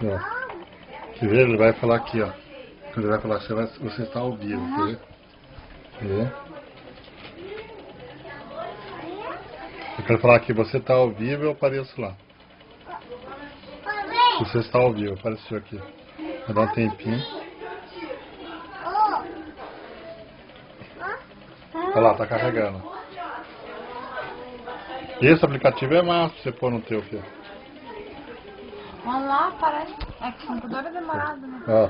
Ó. Quer ver? Ele vai falar aqui, ó. Quando ele vai falar, você está ao vivo, quer ver? Quer ver? Eu quero falar que você está ao vivo e eu apareço lá. Você está ao vivo, apareceu aqui. Vai dar um tempinho. Olha lá, tá carregando. Esse aplicativo é massa pra você pôr no teu, filho. Olha lá, parece. É que o computador é demorado, né? Ó,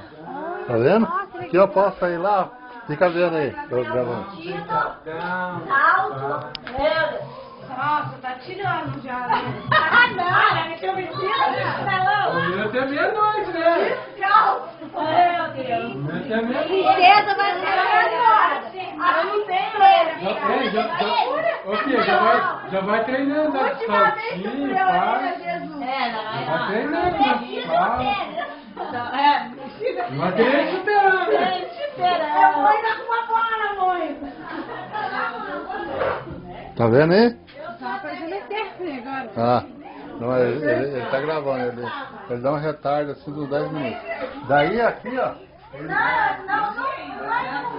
tá vendo? Aqui eu posso sair lá. Fica vendo aí, tô gravando. Nossa, tá tirando já, né? Não, deixa eu mentir, não. Até meia-noite, né? Meu Deus. Até meia-noite. Cedo vai ser agora. Eu não tenho Ô, filha, já vai treinando, né? Saltinho, pá. Vai treinando, né? Vai querer superando, né? Eu vou dar com uma bola, mãe. Tá vendo aí? Tá fazendo eterno agora. Ah, não, ele tá gravando, ele dá um retardo assim dos 10 minutos. Daí aqui, ó. Não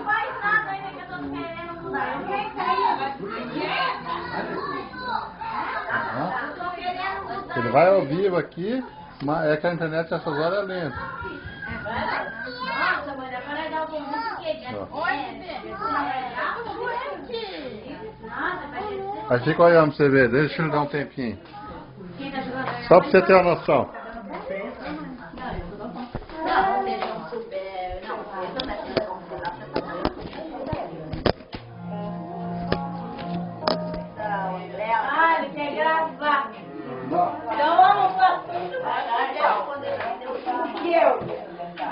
faz nada ainda que eu tô querendo mudar. Eu quero Aham. Ele vai ao vivo aqui, mas é que a internet essas horas é lenta. Nossa, mãe, dá pra dar o convite que Aí fica olhando pra você ver, deixa ele dar um tempinho. Só pra você ter uma noção. Ah, ele quer gravar. Então vamos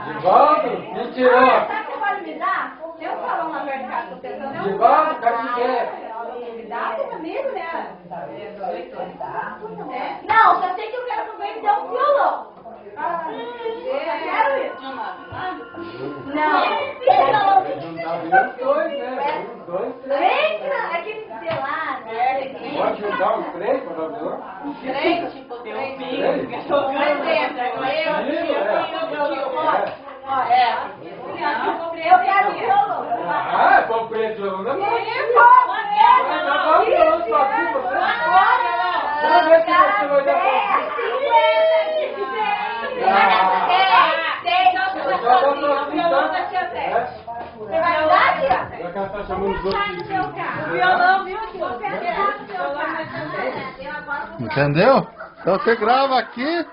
Divaldo, mentiroso. Sabe o que pode me dar? Tem um salão lá perto de casa, tô tentando. Divaldo, catingueiro. Me dá comigo, né? Não, só sei que eu quero que ele dê um violão. Eu quero isso. Não. Os dois, né? Os dois, três. Eita, aquele, sei lá, né? Pode juntar os três para dar violão? Três, tipo, três. Três? Eu quero violão. Ah, pão preto, violão da mão. Vamos ver se você vai dar Você vai dar, tia? Já que ela tá chamando os outros de O violão, viu? Entendeu? Então você grava aqui.